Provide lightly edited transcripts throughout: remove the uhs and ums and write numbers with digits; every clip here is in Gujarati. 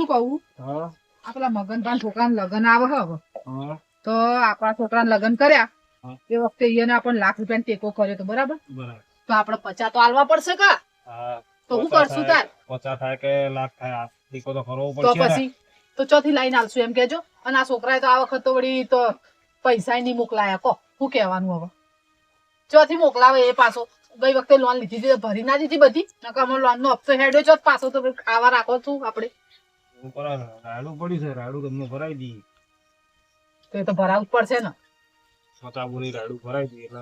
કહું આપડા મગનભાઈ છોકરાને લગ્ન આવે હવે તો આપણા છોકરાને લગ્ન કર્યા એ વખતે એને આપણને ₹1,00,000 ટેકો કર્યો તો બરાબર તો આપડે 50 તો આલવા પડશે કા તો શું કરશું તાર 50 થાય કે લાખ થાય ટેકો તો કરવો તો પડશે પછી તો ચોથી લાઈન આલશું એમ કેજો અને આ છોકરાએ તો આ વખત તો વળી તો પૈસા નહીં મોકલાયા કો શું કહેવાનું હવે ચોથી મોકલાવે એ પાછો ગઈ વખતે લોન લીધી હતી ભરી ના દીધી બધી નકર અમે લોન નો હપ્તો હેડ્યો છો પાછો તો ખાવા રાખો છું આપડે રાડું પડ્યું છે રાડું તમને ભરાઈ દઈએ તો એ તો ભરાવું જ પડશે ને છોટાબુની રાડું ભરાઈ દઈએ એટલે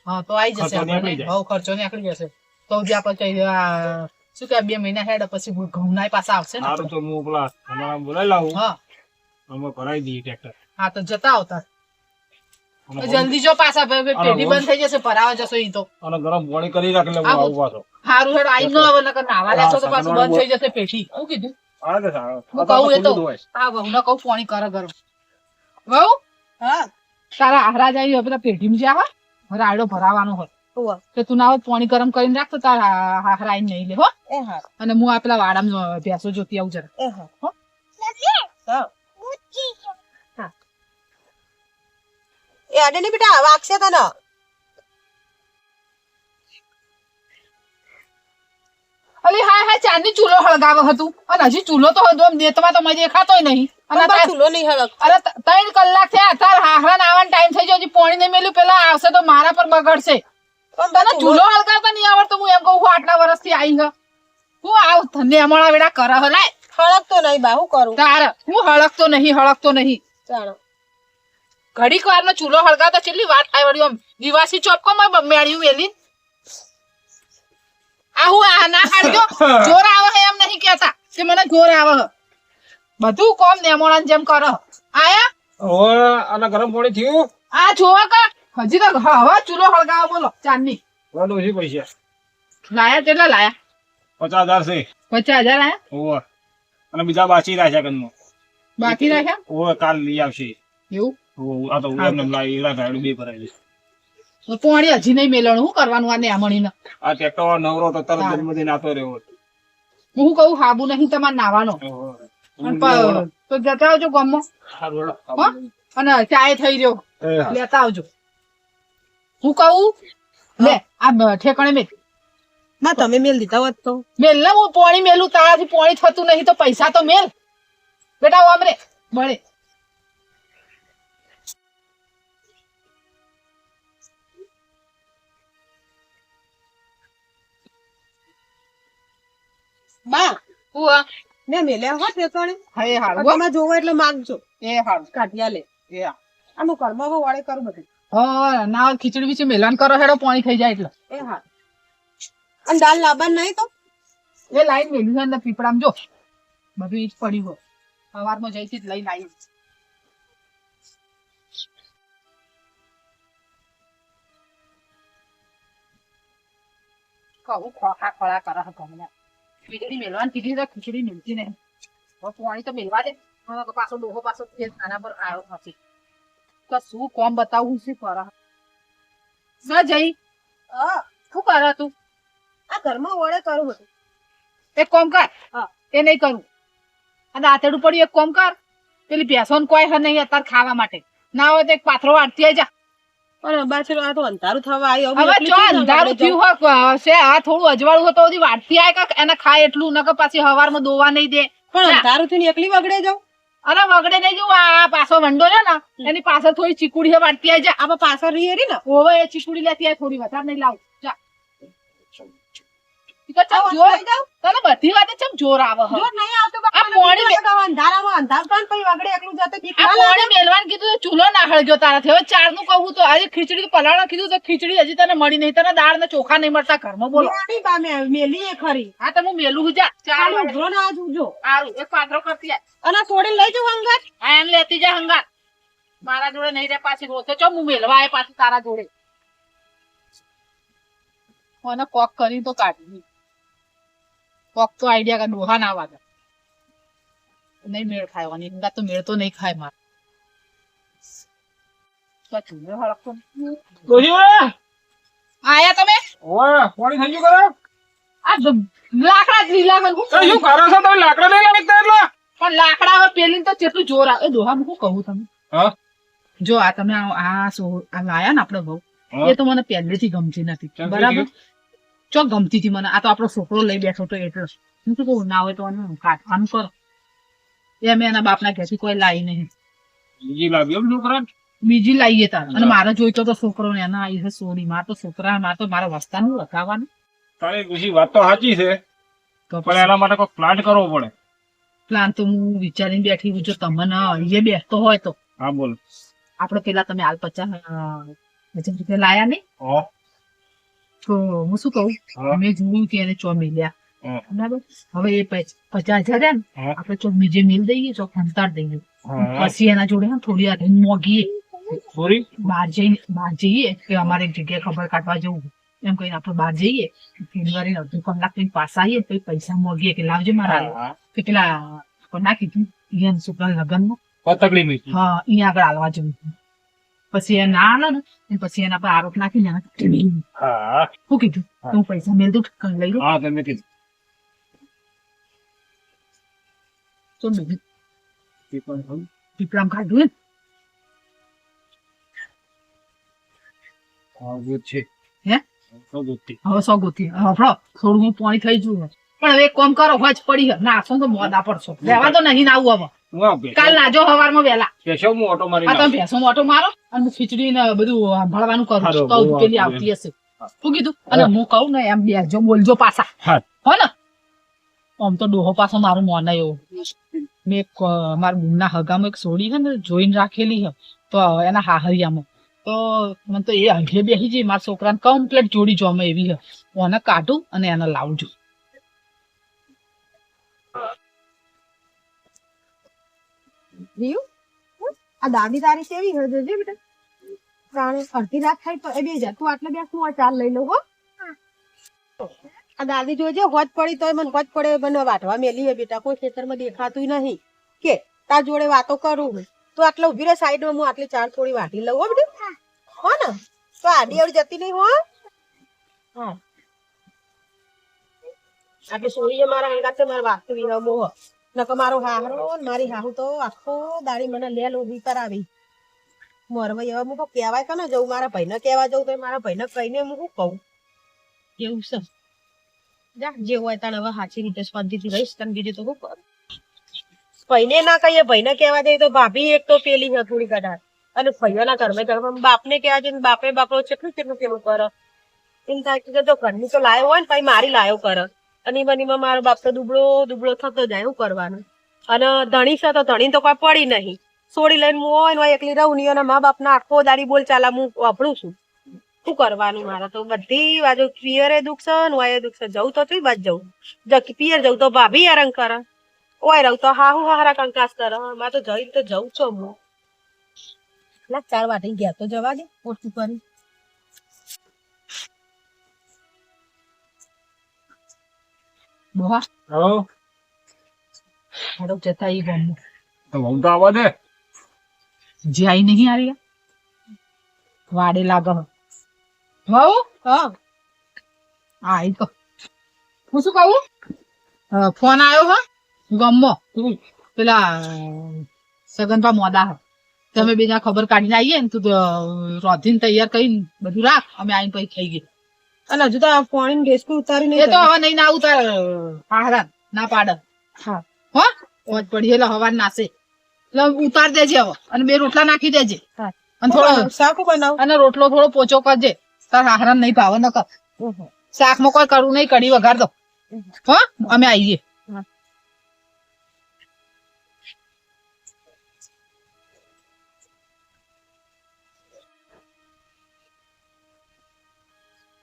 હા તો આવી જશે ભાવ ખર્ચો નીકળી જશે તો જે આપણે શું કે 2 મહિના હેડ પછી ઘઉં ના પાછા આવશે ને સારું તો હું પેલા તમારા બોલાવી લાવું હા અમે ભરાઈ દઈએ ટ્રેક્ટર હા તો જતા આવતા જલ્દી જો પાછા પેઢી બંધ થઈ જશે ભરાવા જશો ઈ તો અને ગરમ પાણી કરી રાખે એટલે હું આવું પાછો સારું હેડ આઈ નો આવે નકર નાવા લેશો તો પાછું બંધ થઈ જશે પેઢી શું કીધું હા તો સારું હું કહું એ તો હા વહુ ને કહું પાણી કરે ગરમ વહુ હા તારા આહરા જાય પેલા પેઢીમાં જ્યાં હોય રાયડો ભરાવાનો હોય તો તું ના પાણી ગરમ કરીને રાખ તો તારા આહરા આઈને નહીં લે હો અને હું આ પેલા વાડામાં ભેંસો જોતી આવું જરા એ અડે ને બેટા વાગશે તને અલી હા ચાંદની ચૂલો હળગાવ હતું અને હજી ચૂલો તો દેતમાં તો મને દેખાતોય નહીં અને ચૂલો નહીં હળગ અરે 3 કલાક થયા તાર હાહરા આવવાનો ટાઈમ થઈ ગયો હજી પાણી નહીં મેલ્યું પેલા આવશે તો મારા પર બગડશે તને ચૂલો હળગાવતા નહીં આવડતો હું એમ કહું આટલા વર્ષથી આવી હ હું આવ ધને અમારા વેડા કર હલાય હળગતો નહીં બા હું કરું તાર હું હળગતો નહીં ચાલો ઘડીક વારનો ચૂલો હળગાવતા કેટલી વાત થાય વળી આમ દિવાસી ચોપકોમાં મેળ્યું મેલી આ હું આ ના કાઢજો જોર આવે હે એમ નહીં કહેતા કે મને જોર આવે હે બધું કોમ નેમોણા જેમ કર આયા ઓય અને ગરમ પાણી થયું આ જોવા કા હજી તો હવે ચૂલો હળગાવો બોલો ચાંદની વાડો છે પૈસા લાયા કેટલા લાયા 50,000 છે 50,000 આયા ઓય અને બીજા બાકી રાખ્યા કન્નો બાકી રાખ્યા ઓય કાલ લઈ આવશે એવું આ તો એમને લાવી રાખાડું બે ભરાઈ દે તો પાણી હજી નહીં મેલણ શું કરવાનું આ નેમણીને આ ટ્રેક્ટર નવરો તો તરત જન્મદિન આતો રહ્યો હું કહું હાબુ નહીં તમારે નાવાનો તો જતા આવજો ગામમાં અને ચાય થઈ રહ્યો લેતા આવજો હું કહું લે આ ઠેકાણે મેલ ના તમે મેલ દીધા હોત તો મેલ ને હું પાણી મેલું તારાથી પાણી થતું નહીં તો પૈસા તો મેલ બેટા આમરે મળે બા હું મેં મેલ્યા હોત ને તોણે હે હારું તમે જોવો એટલે માંગજો એ હારું કાઢિયા લે એ આનું કર્મ વાળે કરું બધું હા ના ખીચડી બીચી મેલાન કરો હેડો પાણી થઈ જાય એટલે એ હા અને દાલ લાવવાનું નહીં તો એ લાઈન મેલ્યું છે અંદર પીપળામાં જો બધું ઈ જ પડ્યું હોય સવારમાં જઈથી જ લઈને આવી કહું ખોખા ખોળા કરે ગમના ખીચડી મેલવાની કીધી તો ખીચડી મિલતી નહીં હવે પાણી તો મેલવા દે પાછો ડોહો પાછો આના પર આવ્યો નથી તો શું કોમ બતાવું શું કરે ન જઈ શું કરે તું આ ઘરમાં વડે કરું બધું એક કોમ કર એ નહીં કરું અને આતેડું પડ્યું એક કોમ કર પેલી ભેંસો કોઈ હે નહીં અત્યારે ખાવા માટે ના હોય તો એક પાથરો વાટતી આવી જા પણ બાછડો આ તો અંધારું થવા આવ્યો હવે જો અંધારું થયું હશે આ થોડું અજવાળું હોય તો બધી વાટતી આવે કે એને ખાય એટલું નકર પાછી હવારમાં દોવા નહીં દે પણ અંધારું થઈને એકલી વગડે જાઉં અરે વગડે નહીં જવું આ પાછો વંડો છે ને એની પાછળ થોડી ચીકુડી હે વાટતી આવી જા આપણે પાછળ રહી રી ને ઓવે એ ચીકુડી લેતી આવે થોડી વધારે નહીં લાવ જા તને બધી વાતે ચમ જોર આવે જોર નહીં આવતો આ પાણી અંધારામાં અંધારું થાય પછી વગડે એકલું જતો બીક આ પાણી મેલવાનું કીધું તો ચૂલો ના હળગ્યો તારાથી હવે 4 નું કહું તો આજે ખીચડી તો પલાળવા કીધું તો ખીચડી હજી તને મળી નહીં તને દાળ ને ચોખા નહીં મળતા ઘરમાં બોલો નહીં બા મે મેલી ખરી હા તો હું મેલું જા ચાલો જો ના આજ જો સારું એક પાત્રો કરતી આય અને છોડીને લઈ જાઉં અંગાત હા એમ લેતી જા હંગાત મારા જોડે નહીં રે પાછી રોતે ચો હું મેલવા આય પાછી તારા જોડે મને કોક કરી તો કાઢી કોક તો આઈડિયા કા ડોહા ના વાગે નહીં મેળ ખાવાની હંગાત તો મેળ તો નહીં ખાય મારે આયા તમે ઓય પાણી થઈ ગયું કરે આ લાકડા જ લીલા કરું શું કરો છો તમે લાકડા લઈ લાગતા એટલે પણ લાકડા હવે પેલી તો કેટલું જોર આવે દોહા હું શું કહું તમે હા જો આ તમે આ લાયા ને આપડે બહુ હા. એ તો મને પહેલેથી ગમતી નથી કેમ બરાબર કીધું? ચો ગમતી હતી મને આ તો આપણો છોકરો લઈ બેઠો તો એટલે હું શું કહું ના હોય તો આનું કાઢવાનું કરો એ મેં એના બાપના ઘેરથી કોઈ લાવી નહીં બીજી લાવી એમ છોકરા બીજી લાવીએ તાર અને મારે જોઈતો તો છોકરો ને એના આવી છે સોડી મારે તો છોકરા મારે તો મારા વસ્તાનું લખાવાનું તારી ખુશી વાત તો સાચી છે તો પણ એના માટે કોઈ પ્લાન કરવો પડે પ્લાન તો હું વિચારીને બેઠી છું જો તમને એ બેસતો હોય તો હા બોલ આપડે પેલા તમે હાલ 50,000 રૂપિયા લાયા નહીં હા તો હું શું કહું હા. મેં જોયું કે એને ચો મિલ્યા હા. બરાબર હવે એ 50,000 છે ને હા. આપડે ચોક બીજે મિલ દઈએ ચોક અંતાર દઈએ હા. પછી એના જોડે હે થોડી વાર મોગીએ સોરી બહાર જઈએ કે અમારે એક જગ્યાએ ખબર કાઢવા જવું એમ કહીને આપણે બહાર જઈએ ફેરવારી અડધો કલાક કઈ પાછા આવીએ પછી પૈસા મોગીએ કે લાવજે મારા કે પેલા ના કીધું ઈયન છોકરા લગ્નમાં પતકડી મીઠી હા અહીંયા આગળ હાલવા જવું પછી એ ના આલે ને પછી એના પર આરોપ નાખીને હા શું કીધું તો હું પૈસા મેળ દઉં લઈ લઉં હા તમે કીધું તો બીજું એ પણ થયું. પીપળામ કાઢ્યું ને હા good છે હે તો good છે. હવે સો ગોતી હફળો થોડું હું પાણી થઈ જવું પણ હવે એક કામ કરો હોજ પડી હે નાખો તો મોડા પડશો રહેવા તો નહીં ના આવું હવે હું આ ભેંસો- કાલ નાજો હવારમાં વહેલા ભેંસો હું ઓટો મારી આ તમે નાખું. ભેંસો મોટો મારો અને હું ખીચડી ને બધું ભળવાનું કરું હારું, કહું બહુ પેલી આવતું આવતી હશે શું કીધું અને હું કહું ને એમ બેસજો બોલજો પાછા હા. હો ને આમ તો ડોહો પાછો મારું મોને એવું મેં એક મારા બુનના હગામાં એક સોડી છે ને જોઈને રાખેલી છે તો એના હાહરિયામાં તો મને તો એ હગે બેસી જઈ મારા છોકરાને કમ્પ્લેટ જોડી જોમે એવી છે ઓને કાઢું અને એને લાવજો રીયુ આ દાદી તારી કેવી હોય જોજે બેટા પ્રાણે અડધી રાત થાય તો એ બે જા તું આટલે બેસ હું આ ચાલ લઈ લઉં હો આ દાદી જોજે હોજ પડી તોય મને હોજ પડે મને વાટવા મેલી હે બેટા કોઈ ખેતરમાં દેખાતું નહીં કે તાર જોડે વાતો કરું હું તું આટલે ઉભી રહે સાઈડમાં હું આટલી ચાર થોડી વાટી લઉં હો બેટા હો ને તો આડી અવડી જતી નહીં હો હા આટલી સોરીએ મારા હંગાતે મારા વાગતું વિહમો હો નકર મારો હાહરો ને મારી હાહુ તો આખો દાડી મને લેલ ઉભી કરાવી મોરભાઈ હવે હું કહેવાય કે ના જવું મારા ભાઈને કહેવા જવું તો મારા ભાઈને કહીને હું શું કહું એવું છે જા જે હોય તને હવે સાચી રીતે શાંતિથી રહીશ તને બીજું તો શું કરું ભાઈને ના કહીએ ભાઈને કહેવા જઈએ તો ભાભી એક તો પેલી છે થોડી કદાચ અને ભાઈઓના ઘરમાં બાપને કહેવા જઈએ બાપે બાપડો કેટલું કેટલું પેલું કરે એમ થાય કે જો ઘરની તો લાયો હોય ને પછી મારી લાયો કરે અને બનીમાં મારો બાપ તો દુબળો થતો જાય એવું કરવાનું અને ધણી છે તો ધણી તો કોઈ પડી નહીં છોડી લઈને હું હોય ને એકલી રહું નહીં અને મા બાપના આખો દાડી બોલ ચાલા હું વાપરું છું શું કરવાનું મારે તો બધી બાજુ પિયરે દુઃખ છે ને ઓય દુઃખ છે જવું તો તું બાજ જવું પિયર જવું તો ભાભી હેરાન કરે ઓય રહું તો હાહુ હારા કંકાસ કરે મારે તો જઈ તો જવું છું હું લા ચાર વાટી ગયા તો જવા દે ઓછું કરી ડોહા હો હેડો જતા ઈ ગામમાં તો હું તો આવવા દે જે આઈ નહીં આવી વાડે લાગે હે. વહુ હા આઈ તો હું શું કહું ફોન આવ્યો હે ગામમાં પેલા સગનભા મોદા હે તમે બીજા ખબર કાઢીને આવીએ ને તું તો રોધીને તૈયાર કરીને બધું રાખ અમે આઈને પછી ખાઈ ગઈ અને હજુ તો પાણી ઢેસકું ઉતારી એ નહીં તો હવે નહીં ના ઉતાર હારા ના પાડે હા હો ઓજ પડી એટલે હવા નાસે એટલે ઉતાર દેજે હવે અને બે રોટલા નાખી દેજે હા. અને થોડો શાક બનાવ અને રોટલો થોડો પોચો કરજે તાર હારા નહીં ભાવે ન કર શાકમાં કોઈ કરવું નહીં કઢી વઘાર દો હો અમે આવીએ હા.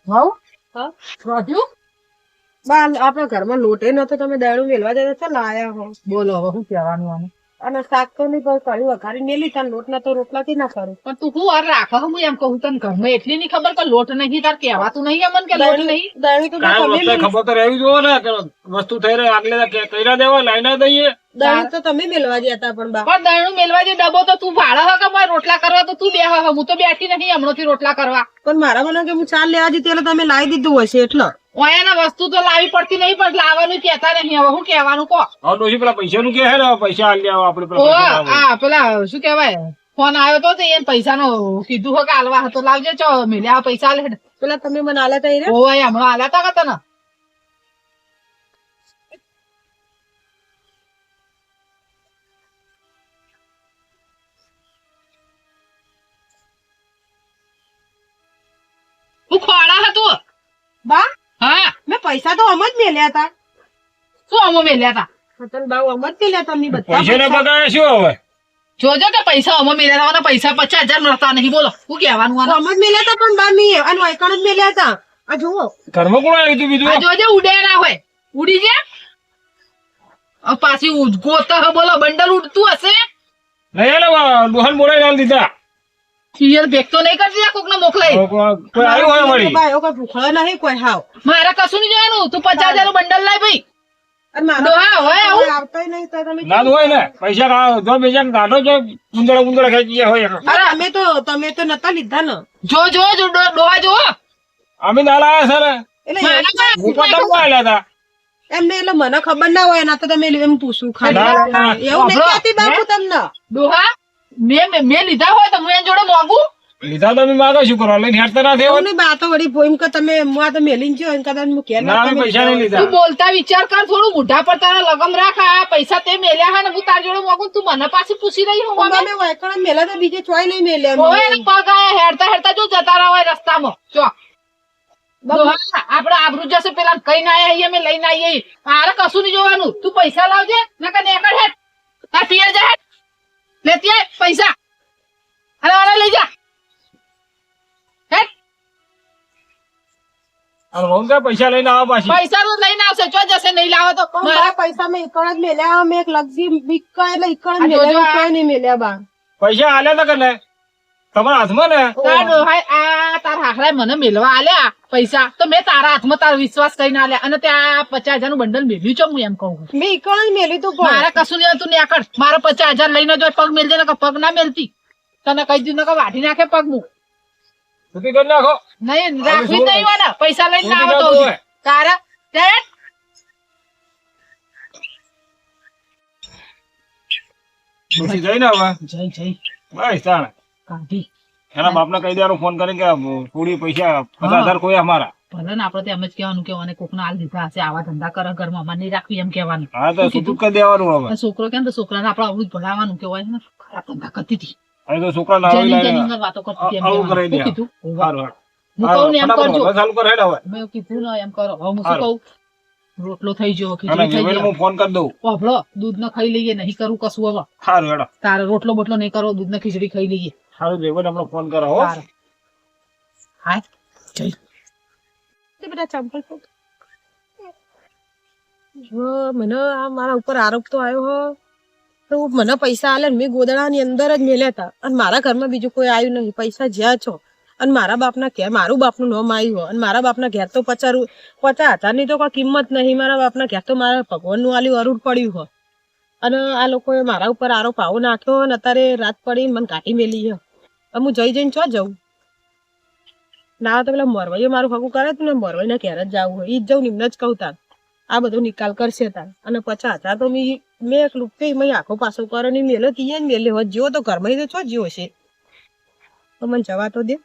વાવ હા રોધ્યું બા આપણા ઘરમાં લોટે નતો તમે દાણું મેલવા જતા છો લાયા હો બોલો હવે શું કહેવાનું આનું અને શાક તો નહીં પણ કઢી વઘારી મેલી તાર લોટ ના તો રોટલાથી ના કરું પણ તું શું વાર રાખે હું એમ કહું તને ઘરમાં એટલી નહીં ખબર કે લોટ નહીં તાર કહેવાતું નહીં અમન કે લોટ નહીં દાણું તો કાંઈ તમે વસ્તુ મેલી ખબર તો રહેવી જોઈએ ને કે વસ્તુ થઈ રહી આટલે કર્યા દેવા લાઈ ના દઈએ દાણું તો તમે મેલવા જતા પણ બા પણ દયણું મેલવા જે ડબ્બો તો તું ભાડે હે કે મારે રોટલા કરવા તો તું બે હે હું તો બેઠી નહીં હમણાંથી રોટલા કરવા પણ મારા મને કે હું ચાલ લેવા જતી એટલે તમે લાવી દીધું હશે એટલે ઓયાના વસ્તુ તો લાવી પડતી નહીં પણ લાવવાનું કહેતા નહીં હવે હું કહેવાનું કહો હવે ડોશી પેલા પૈસાનું કે હે ને પૈસા આલી આવો આપણે ઓ પેલા પૈસા લાવો. આ પેલા શું કહેવાય ફોન આવ્યો તો એને પૈસાનો કીધું હો કે આલવા હતો લાવજે ચો મેલ્યા પૈસા આલે પેલા તમે મને આલ્યા તા ઈ રે? ઓય હમણાં આલ્યા તા કે તને તું ખોડા હતું બા હા મેં પૈસા તો આમ જ મેલ્યા હતા શું અમો મેલ્યા તા રતન બાઉ આમ જ મેલ્યા તા, અમની બધા પૈસા ને પૈસા. બગાડે શું હવે જોજો કે પૈસા અમો મેલ્યા તા પૈસા 50,000 મળતા નહીં બોલો શું કહેવાનું આને? આમ જ મેલ્યા તા પણ બા મેં અને વાયકણ જ મેલ્યા હતા. આ જુઓ ઘરમાં કોણ આવ્યું તું બીજું આ જોજે ઉડે ના હોય ઉડી ગયા પાછી ગોતા હે બોલો બંડલ ઉડતું હશે નહીં આલે ડોહાન મોડા લાલ દીધા પિયર ભેગ તો નહીં કરતી કોક ને મોકલાઈ હવે કોઈ આવ્યું હોય વળી બા એવો કોઈ ભૂખડો નહીં કોઈ હાવ. મારે કશું નહીં જોવાનું તું 50,000 નું બંડલ લાય ભાઈ અને મારા ડોહા હોય આવું આવતાય નહીં તો તમે ના હોય ને પૈસા જો બીજા ગાઢો જો ઉંદરા ખેંચી ગયા હોય આ તમે તો નતા લીધા ને જો ડોહા જો અમે ના લાયા સર એટલે ઉપર તો કોણ આલ્યા હતા એમને એટલે મને ખબર ના હોય એના તો તમે એમ પૂછું ખાલી ના, ના. એવું નહીં વાપરો. કહેતી બાપુ તમને ડોહા મેં લીધા હોય તો હું એની જોડે મોંઘું લીધા તો અમે માગો શું કરવા લઈને હેરતા ના એવું થયો નહીં બા તો વળી ભોઈમ કે તમે હું આ તો મેલીને જો કદાચ હું કે ના અમે પૈસા નહીં લીધા તું બોલતા વિચાર કર થોડું મોઢા પર તારા લગમ રાખ આ પૈસા તે મેલ્યા હા ને હું તારી જોડે મોંઘું તું મને પાછી પૂછી રહી હું અમે અમે વાયકણ મેલા તો બીજે ચોય નહીં મેલ્યા હોય ને પગ આયા હેરતા જો જતા રહ્યા હોય રસ્તામાં ચો ડોહા આપડે આબરૂ જશે પેલા કઈ ના આયા અમે લઈને આવીએ મારે કશું નહીં જોવાનું તું પૈસા લાવજે નકર નેકળ હેડ તાર પિયર જા હેડ લેતી આય પૈસા અરે લઈ જા હેડ અને હું કે પૈસા લઈને આવો પાછી પૈસા તો લઈને આવશે ચો જશે નહીં લાવો તો પણ બા પૈસા મેં એકણ જ મેલ્યા અમે એક લગજી બીકા એટલે એકણ આ જ જોજો મેલ્યા આ. ચોય નહીં મેલ્યા બા પૈસા આલ્યા તા કે ને તમારા હાથમાં ને તાર ડોહાએ આ તાર હાહરાએ મને મેલવા આલ્યા પૈસા તો મેં તારા હાથમાં તારો વિશ્વાસ કરીને આલ્યા અને ત્યાં 50,000 નું બંડલ મેલ્યું છે હું એમ કહું છું. મેં એકણ જ મેલ્યું તું પણ મારે કશું નહીં હતું નેકળ મારે 50,000 લઈને જો પગ મેલજે ને પગ ના મેલતી તને કહી દીધું ને કે વાઢી નાખે પગ હું છૂટી કરી નાખો નહીં રાખવી જ નહીં હોય ને પૈસા લઈને ના આવે છૂટી તો કરતો હોય. તારા તે પછી જઈને હવે જઈ જઈ બસ તાણ કાઢી એના બાપને કહી દેવાનું ફોન કરીને કે થોડી પૈસા 50,000 કોઈ અમારા ભલે ને આપડે તો એમ જ કહેવાનું કે મને કોક હાલ દીધા હશે આવા ધંધા કરે ઘરમાં અમારે નહીં રાખવી એમ કહેવાનું હા તો છૂટું કરી દેવાનું હવે અને છોકરો કેમ તો છોકરાને આપડે આવું જ ભણાવવાનું કે હોય ને ખરાબ ધંધા કરતી હતી અહીં તો છોકરા ના જેની આવી તેની અંદર વાતો કરતી હતી એમ આવું કહેવાનું. કરાઈ શું દે. કીધું સારું હું કહું ને એમ ફટાફટ કરજો હવે ચાલુ કર હેડ હવે મેં કીધું ને એમ કરો હવે હું શું સારું. કહું રોટલો થઈ ગયો અને ખીચડી થઈ વેવેને ગયો હું ફોન કરી દઉં વાપરો દૂધ ને ખાઈ લઈએ નહીં કરું કશું હવે સારું હેડો તારે રોટલો બોટલો નહીં કરો દૂધ ને ખીચડી ખાઈ લઈએ સારું વેવેને હમણાં ફોન કરો હો તારે હા જઈ તે બધા ચંપલ તો જો મને આ મારા ઉપર આરોપ તો આવ્યો હો તો મને પૈસા આલે ને મેં ગોદડાની અંદર જ મેલ્યા હતા અને મારા ઘરમાં બીજું કોઈ આવ્યું નહીં પૈસા જ્યાં છો અને મારા બાપના ઘેર મારું બાપનું નામ આવ્યું હોય અને મારા બાપના ઘેર તો 50,000 ની તો કોઈ કિંમત નહીં મારા બાપના ઘેર તો મારા ભગવાનનું આલ્યું અરૂડ પડ્યું હોય અને આ લોકોએ મારા ઉપર આરોપ આવો નાખ્યો અને અત્યારે રાત પડી મને કાઢી મેલી છે હવે હું જઈને ચો જઉં ના તો પેલા મોરવાઈએ મારું ફગું કરે તું ને મોરવાઈના ઘેર જ જવું હોય ઈ જ જઉં નિમને જ કહું તાર આ બધો નિકાલ કરશે તાર અને 50,000 તો મેં એક લુકતે મેં આખો પાછો કરો ને મેલો તીએ જ મેલ્યો હોત જેવો તો ઘરમાં તો છો જેવો છે તો મને જવા તો દે